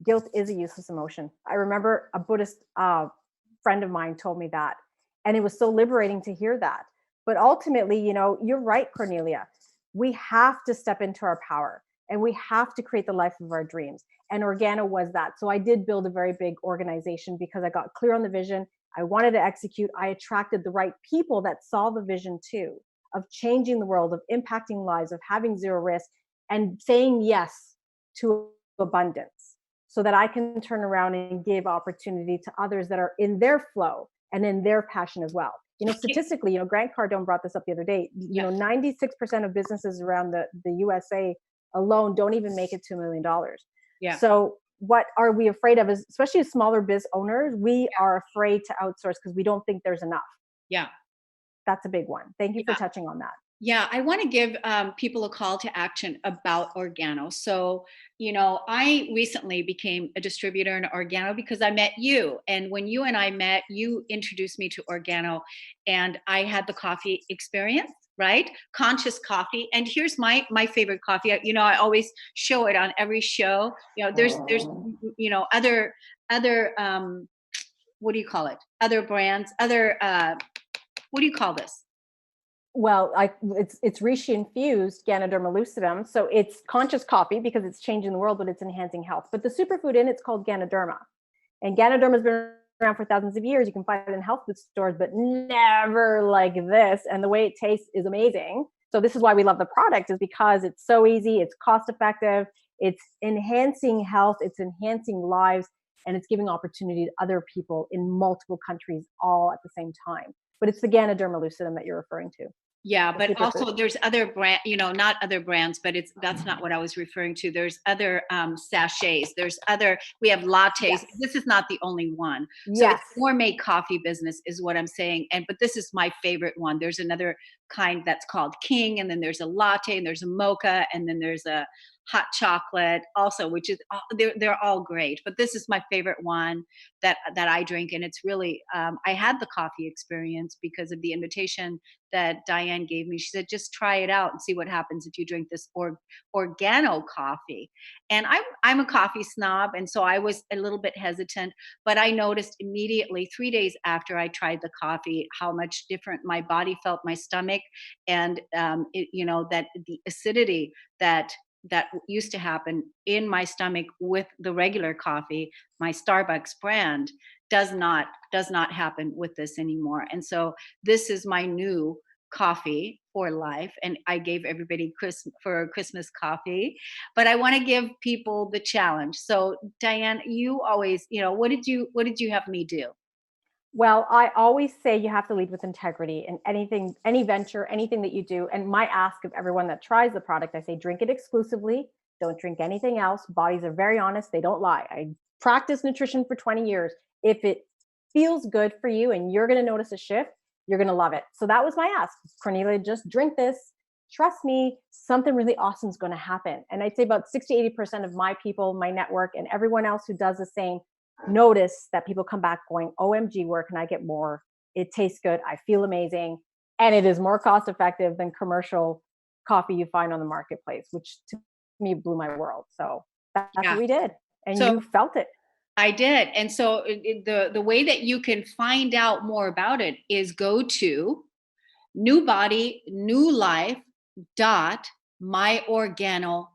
Speaker 2: Guilt is a useless emotion. I remember a Buddhist friend of mine told me that, and it was so liberating to hear that. But ultimately, you're right, Cornelia. We have to step into our power, and we have to create the life of our dreams. And Organo was that. So I did build a very big organization because I got clear on the vision. I wanted to execute. I attracted the right people that saw the vision too, of changing the world, of impacting lives, of having zero risk, and saying yes to abundance, so that I can turn around and give opportunity to others that are in their flow and in their passion as well. Statistically, Grant Cardone brought this up the other day. 96% of businesses around the USA alone don't even make it to $1 million.
Speaker 1: Yeah.
Speaker 2: So what are we afraid of? Is, especially as smaller biz owners, we are afraid to outsource because we don't think there's enough.
Speaker 1: Yeah.
Speaker 2: That's a big one. Thank you for touching on that.
Speaker 1: Yeah, I want to give people a call to action about Organo. So, I recently became a distributor in Organo because I met you. And when you and I met, you introduced me to Organo, and I had the coffee experience, right? Conscious coffee. And here's my favorite coffee. I always show it on every show. There's other what do you call it? Other brands, other what do you call this?
Speaker 2: Well, it's reishi infused Ganoderma lucidum. So it's conscious coffee because it's changing the world, but it's enhancing health. But the superfood in it's called Ganoderma. And Ganoderma has been around for thousands of years. You can find it in health food stores, but never like this. And the way it tastes is amazing. So this is why we love the product, is because it's so easy, it's cost effective, it's enhancing health, it's enhancing lives, and it's giving opportunity to other people in multiple countries all at the same time. but it's the Ganoderma lucidum that you're referring to.
Speaker 1: Yeah,
Speaker 2: The
Speaker 1: but also
Speaker 2: superfood.
Speaker 1: there's other brand, not other brands, but that's not what I was referring to. There's other sachets. We have lattes.
Speaker 2: Yes.
Speaker 1: This is not the only one. So
Speaker 2: Yes.
Speaker 1: it's gourmet coffee business is what I'm saying. But this is my favorite one. There's another kind that's called King, and then there's a latte, and there's a mocha, and then there's a hot chocolate also, which is they're all great. But this is my favorite one that I drink, and it's really I had the coffee experience because of the invitation that Dianne gave me. She said, just try it out and see what happens if you drink this organo coffee. And I'm a coffee snob, and so I was a little bit hesitant, but I noticed immediately 3 days after I tried the coffee how much different my body felt, my stomach, and that the acidity that used to happen in my stomach with the regular coffee, my Starbucks brand, does not happen with this anymore. And so this is my new coffee for life, and I gave everybody Christmas coffee, but I want to give people the challenge. So Dianne, you always, what did you have me do?
Speaker 2: Well, I always say you have to lead with integrity in anything, any venture, anything that you do. And my ask of everyone that tries the product, I say, drink it exclusively. Don't drink anything else. Bodies are very honest. They don't lie. I practiced nutrition for 20 years. If it feels good for you and you're going to notice a shift, you're going to love it. So that was my ask. Cornelia, just drink this. Trust me, something really awesome is going to happen. And I'd say about 60, 80% of my people, my network, and everyone else who does the same notice that people come back going, OMG, where can I get more? It tastes good. I feel amazing. And it is more cost effective than commercial coffee you find on the marketplace, which to me blew my world. So that's what we did. And
Speaker 1: So
Speaker 2: you felt it.
Speaker 1: I did. And so the way that you can find out more about it is go to new body, new life dot myorgano.gold.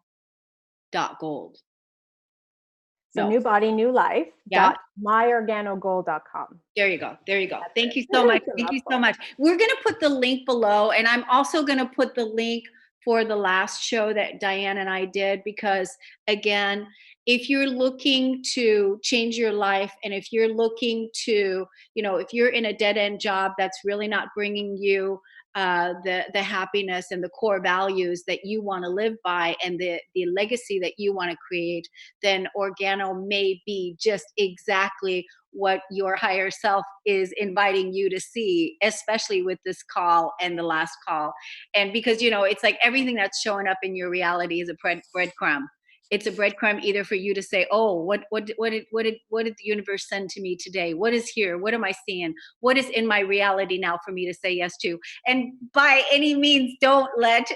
Speaker 2: So
Speaker 1: No,
Speaker 2: new body, new life
Speaker 1: yeah.
Speaker 2: dot myorganogold.com.
Speaker 1: There you go. There you go.
Speaker 2: That's
Speaker 1: Thank
Speaker 2: it.
Speaker 1: you so much.
Speaker 2: It's a
Speaker 1: Thank you so
Speaker 2: mouthful.
Speaker 1: much. We're going to put the link below, and I'm also going to put the link for the last show that Dianne and I did, because again, if you're looking to change your life, and if you're looking to, if you're in a dead end job that's really not bringing you the happiness and the core values that you want to live by, and the legacy that you want to create, then Organo may be just exactly what your higher self is inviting you to see, especially with this call and the last call. And because, it's like everything that's showing up in your reality is a breadcrumb. It's a breadcrumb either for you to say, oh, what did the universe send to me today? What is here? What am I seeing? What is in my reality now for me to say yes to? And by any means, don't let,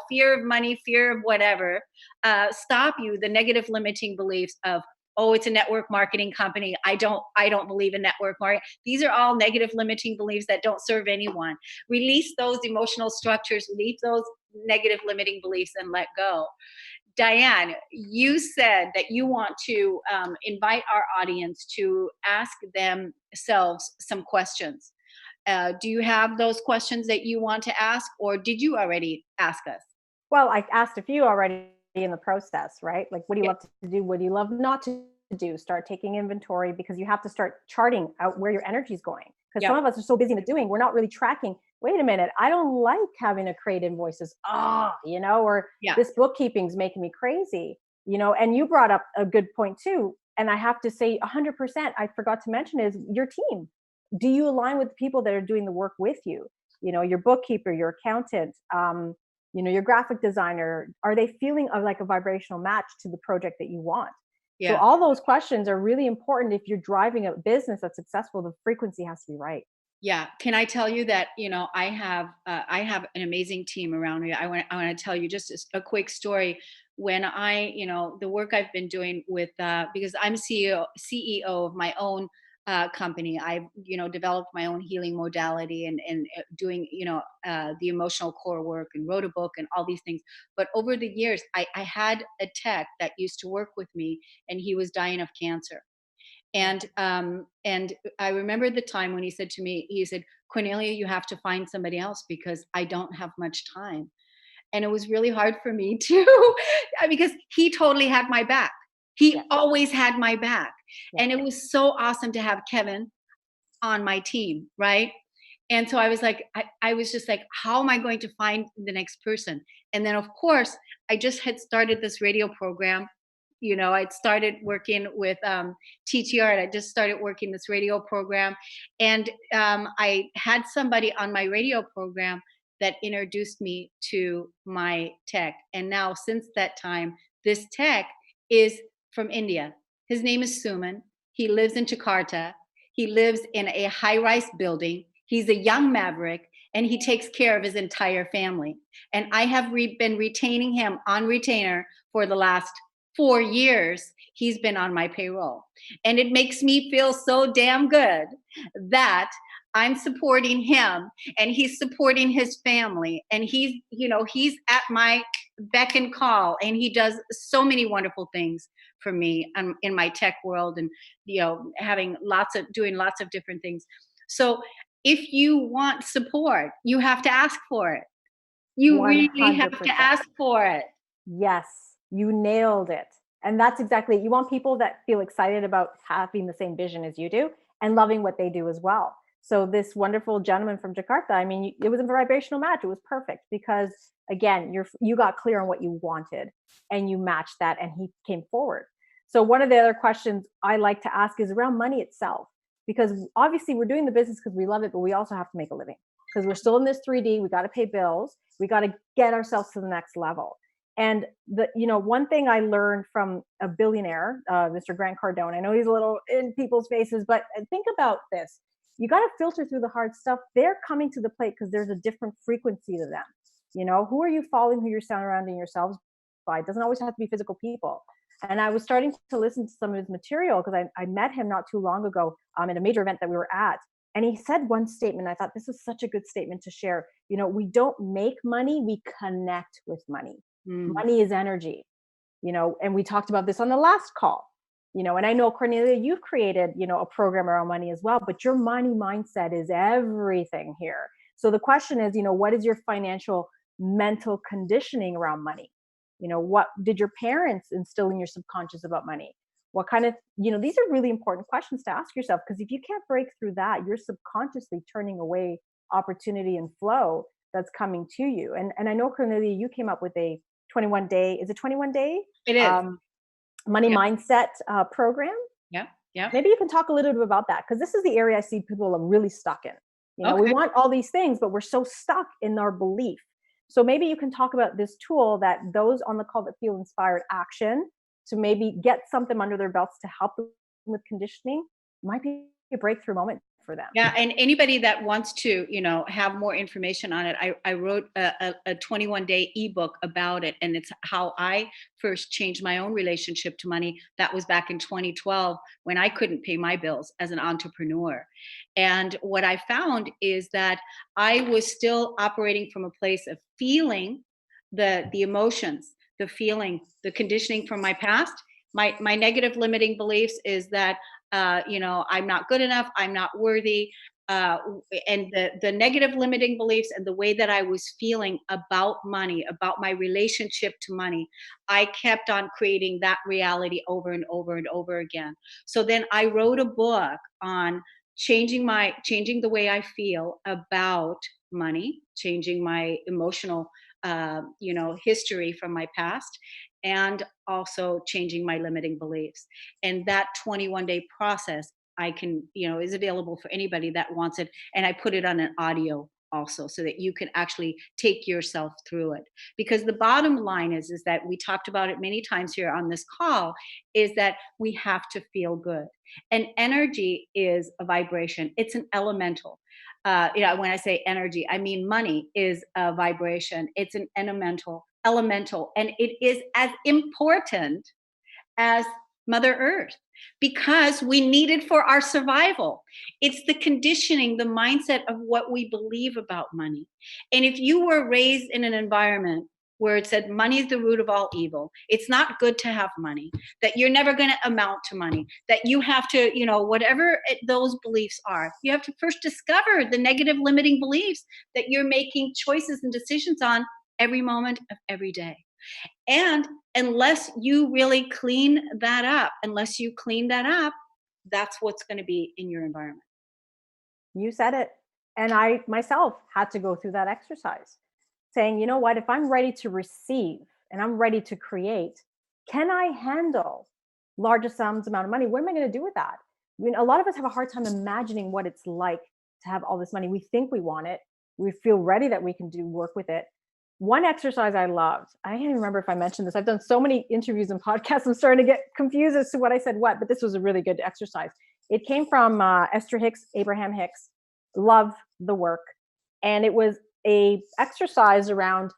Speaker 1: fear of money, fear of whatever, stop you. The negative limiting beliefs of, oh, it's a network marketing company, I don't believe in network marketing. These are all negative limiting beliefs that don't serve anyone. Release those emotional structures, release those negative limiting beliefs, and let go. Dianne, you said that you want to invite our audience to ask themselves some questions. Do you have those questions that you want to ask, or did you already ask us?
Speaker 2: Well, I asked a few already in the process, right? Like, what do you love to do? What do you love not to do? Start taking inventory, because you have to start charting out where your energy is going. Because some of us are so busy in the doing, we're not really tracking. Wait a minute, I don't like having to create invoices. Or this bookkeeping's making me crazy. And you brought up a good point too. And I have to say 100%, I forgot to mention, is your team. Do you align with the people that are doing the work with you? Your bookkeeper, your accountant, your graphic designer. Are they feeling like a vibrational match to the project that you want? So all those questions are really important. If you're driving a business that's successful, the frequency has to be right.
Speaker 1: Yeah. Can I tell you that, I have an amazing team around me. I want to tell you just a quick story. When the work I've been doing with, because I'm CEO of my own company. I've, developed my own healing modality, and doing, the emotional core work, and wrote a book and all these things. But over the years, I had a tech that used to work with me, and he was dying of cancer. And I remember the time when he said to me, Cornelia, you have to find somebody else because I don't have much time. And it was really hard for me to, because he totally had my back. He always had my back. And it was so awesome to have Kevin on my team, right? And so I was like, I was just like, how am I going to find the next person? And then, of course, I just had started this radio program. I'd started working with TTR, and I just started working this radio program. And I had somebody on my radio program that introduced me to my tech. And now, since that time, this tech is from India. His name is Suman. He lives in Jakarta. He lives in a high rise building. He's a young maverick, and he takes care of his entire family. And I have been retaining him on retainer for the last 4 years. He's been on my payroll. And it makes me feel so damn good that I'm supporting him and he's supporting his family. And he's at my beck and call, and he does so many wonderful things for me in my tech world, and doing lots of different things. So if you want support, you have to ask for it. You really have to
Speaker 2: 100%.
Speaker 1: ask for it.
Speaker 2: Yes, you nailed it. And that's exactly it. You want people that feel excited about having the same vision as you do and loving what they do as well. So this wonderful gentleman from Jakarta, I mean, it was a vibrational match. It was perfect because again, you got clear on what you wanted and you matched that, and he came forward. So one of the other questions I like to ask is around money itself, because obviously we're doing the business because we love it, but we also have to make a living because we're still in this 3D. We got to pay bills. We got to get ourselves to the next level. And one thing I learned from a billionaire, Mr. Grant Cardone, I know he's a little in people's faces, but think about this. You got to filter through the hard stuff. They're coming to the plate because there's a different frequency to them. Who are you following, who you're surrounding yourselves by? It doesn't always have to be physical people. And I was starting to listen to some of his material because I met him not too long ago at a major event that we were at. And he said one statement. I thought this is such a good statement to share. We don't make money, we connect with money. Money is energy, and we talked about this on the last call, and I know, Kornelia, you've created, a program around money as well, but your money mindset is everything here. So the question is, what is your financial mental conditioning around money? What did your parents instill in your subconscious about money? What kind of, these are really important questions to ask yourself, because if you can't break through that, you're subconsciously turning away opportunity and flow that's coming to you. And I know, Kornelia, you came up with a 21-day, is it 21 day?
Speaker 1: It is.
Speaker 2: Money mindset program.
Speaker 1: Yeah. Yeah.
Speaker 2: Maybe you can talk a little bit about that, because this is the area I see people are really stuck in. We want all these things, but we're so stuck in our belief. So maybe you can talk about this tool that those on the call that feel inspired action to maybe get something under their belts to help them with conditioning might be a breakthrough moment for them.
Speaker 1: Yeah, and anybody that wants to, have more information on it, I wrote a 21-day ebook about it, and it's how I first changed my own relationship to money. That was back in 2012 when I couldn't pay my bills as an entrepreneur. And what I found is that I was still operating from a place of feeling the emotions, the feeling, the conditioning from my past. My negative limiting beliefs is that I'm not good enough, I'm not worthy, and the negative limiting beliefs and the way that I was feeling about money, about my relationship to money, I kept on creating that reality over and over and over again. So then I wrote a book on changing the way I feel about money, changing my emotional history from my past, and also changing my limiting beliefs. And that 21-day process I can, is available for anybody that wants it. And I put it on an audio also, so that you can actually take yourself through it. Because the bottom line is that we talked about it many times here on this call, is that we have to feel good. And energy is a vibration. It's an elemental. When I say energy, I mean money is a vibration. It's an elemental, and it is as important as Mother Earth, because we need it for our survival. It's the conditioning, the mindset of what we believe about money. And if you were raised in an environment where it said money is the root of all evil, it's not good to have money, that you're never going to amount to money, that you have to, whatever those beliefs are, you have to first discover the negative limiting beliefs that you're making choices and decisions on every moment of every day. And unless you really clean that up, that's what's going to be in your environment.
Speaker 2: You said it. And I myself had to go through that exercise, saying, you know what, if I'm ready to receive and I'm ready to create, can I handle larger sums amount of money? What am I going to do with that? I mean, a lot of us have a hard time imagining what it's like to have all this money. We think we want it. We feel ready that we can do work with it. One exercise I loved, I can't even remember if I mentioned this. I've done so many interviews and podcasts, I'm starting to get confused as to what I said what, but this was a really good exercise. It came from Esther Hicks, Abraham Hicks. Love the work. And it was a exercise around,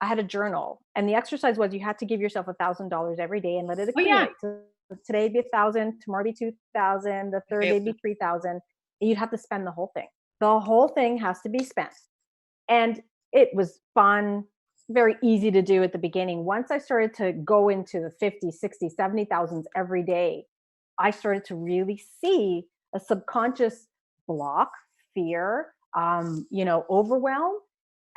Speaker 2: I had a journal, and the exercise was you had to give yourself $1,000 every day and let it
Speaker 1: Oh yeah.
Speaker 2: accumulate. So today be 1,000, tomorrow be 2,000, the third day be 3,000. And you'd have to spend the whole thing. The whole thing has to be spent. And it was fun, very easy to do at the beginning. Once I started to go into the 50, 60, 70,000s every day, I started to really see a subconscious block, fear, overwhelm.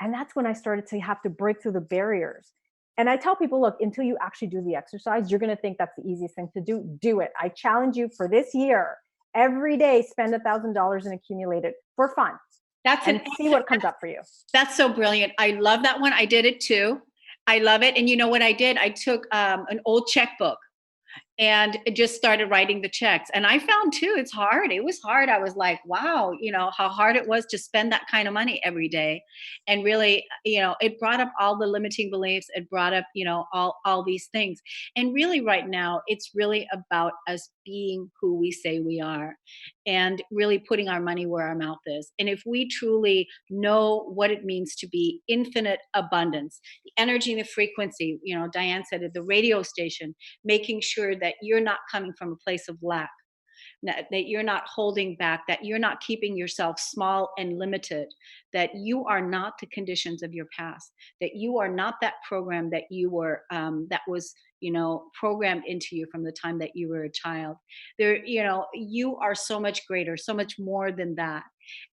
Speaker 2: And that's when I started to have to break through the barriers. And I tell people, look, until you actually do the exercise, you're going to think that's the easiest thing to do. Do it. I challenge you for this year, every day, spend $1,000 and accumulate it for fun. And see what comes up for you.
Speaker 1: That's so brilliant. I love that one. I did it too. I love it. And you know what I did? I took an old checkbook and just started writing the checks. And I found too, it's hard. It was hard. I was like, wow, how hard it was to spend that kind of money every day. And really, it brought up all the limiting beliefs. It brought up, all these things. And really right now, it's really about us being who we say we are and really putting our money where our mouth is. And if we truly know what it means to be infinite abundance, the energy and the frequency, Dianne said at the radio station, making sure that you're not coming from a place of lack, that you're not holding back, that you're not keeping yourself small and limited, that you are not the conditions of your past, that you are not that program that you were, that was, programmed into you from the time that you were a child. You are so much greater, so much more than that.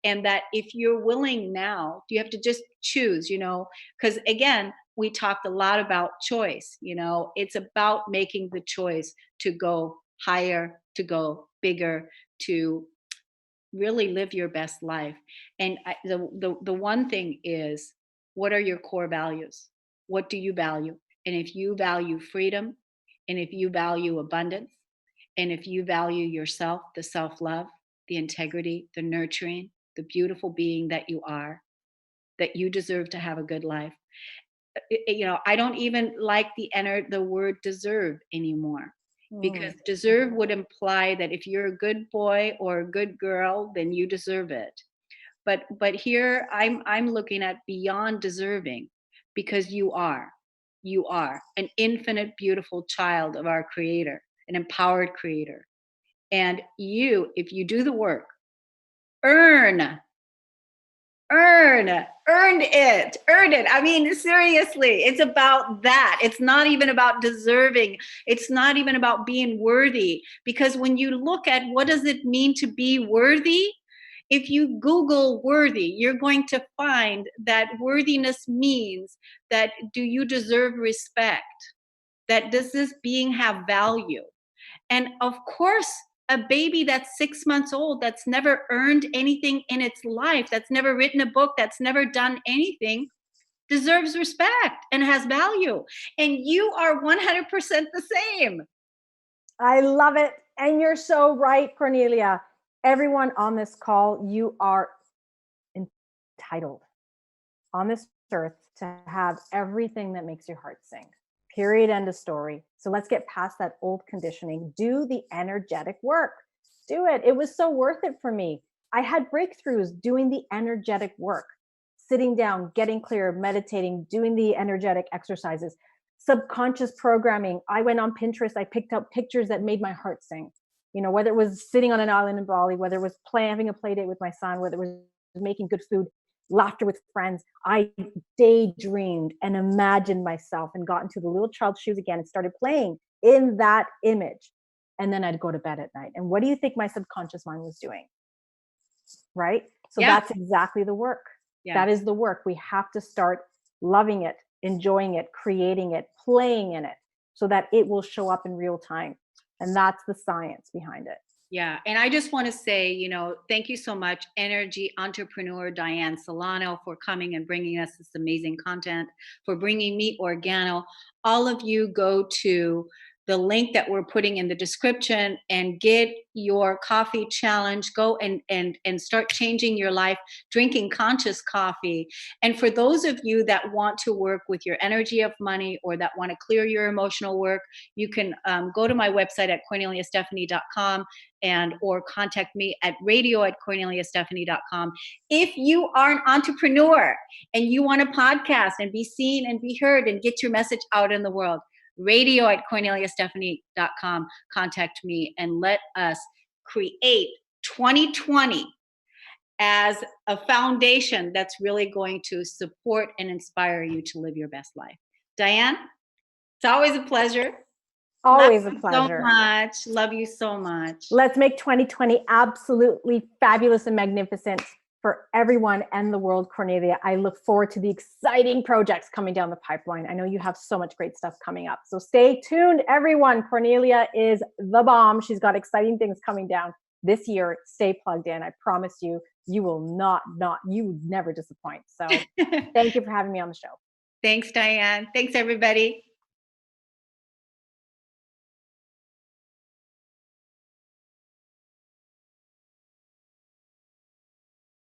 Speaker 1: And that if you're willing now, you have to just choose, because again, we talked a lot about choice. It's about making the choice to go higher, to go bigger, to really live your best life. And the one thing is, what are your core values? What do you value? And if you value freedom, and if you value abundance, and if you value yourself, the self-love, the integrity, the nurturing, the beautiful being that you are, that you deserve to have a good life. I don't even like the word deserve anymore, because deserve would imply that if you're a good boy or a good girl, then you deserve it. But here I'm looking at beyond deserving, because you are an infinite beautiful child of our creator, an empowered creator. And if you do the work, earn earn it. I mean, seriously, it's about that. It's not even about deserving. It's not even about being worthy, because when you look at what does it mean to be worthy, if you Google worthy, you're going to find that worthiness means that, do you deserve respect? That does this being have value? And of course, a baby that's 6 months old, that's never earned anything in its life, that's never written a book, that's never done anything, deserves respect and has value. And you are 100% the same.
Speaker 2: I love it. And you're so right, Kornelia. Everyone on this call, you are entitled on this earth to have everything that makes your heart sing. Period. End of story. So let's get past that old conditioning. Do the energetic work. Do it. It was so worth it for me. I had breakthroughs doing the energetic work, sitting down, getting clear, meditating, doing the energetic exercises, subconscious programming. I went on Pinterest. I picked up pictures that made my heart sing. Whether it was sitting on an island in Bali, whether it was having a play date with my son, whether it was making good food, laughter with friends. I daydreamed and imagined myself and got into the little child's shoes again and started playing in that image. And then I'd go to bed at night. And what do you think my subconscious mind was doing? Right? So that's exactly the work. Yeah. That is the work. We have to start loving it, enjoying it, creating it, playing in it, so that it will show up in real time. And that's the science behind it.
Speaker 1: Yeah. And I just want to say, thank you so much, energy entrepreneur Dianne Solano, for coming and bringing us this amazing content, for bringing me Organo. All of you go to the link that we're putting in the description and get your coffee challenge. Go and start changing your life, drinking conscious coffee. And for those of you that want to work with your energy of money, or that want to clear your emotional work, you can go to my website at corneliastephanie.com, and or contact me at radio@corneliastephanie.com. If you are an entrepreneur and you want to podcast and be seen and be heard and get your message out in the world, radio@corneliastephanie.com. Contact me and let us create 2020 as a foundation that's really going to support and inspire you to live your best life. Dianne, it's always a pleasure.
Speaker 2: Always a
Speaker 1: Love you
Speaker 2: pleasure.
Speaker 1: so much. Love you so much.
Speaker 2: Let's make 2020 absolutely fabulous and magnificent for everyone and the world, Kornelia. I look forward to the exciting projects coming down the pipeline. I know you have so much great stuff coming up. So stay tuned, everyone. Kornelia is the bomb. She's got exciting things coming down this year. Stay plugged in. I promise you, you will you never disappoint. So thank you for having me on the show.
Speaker 1: Thanks, Dianne. Thanks, everybody.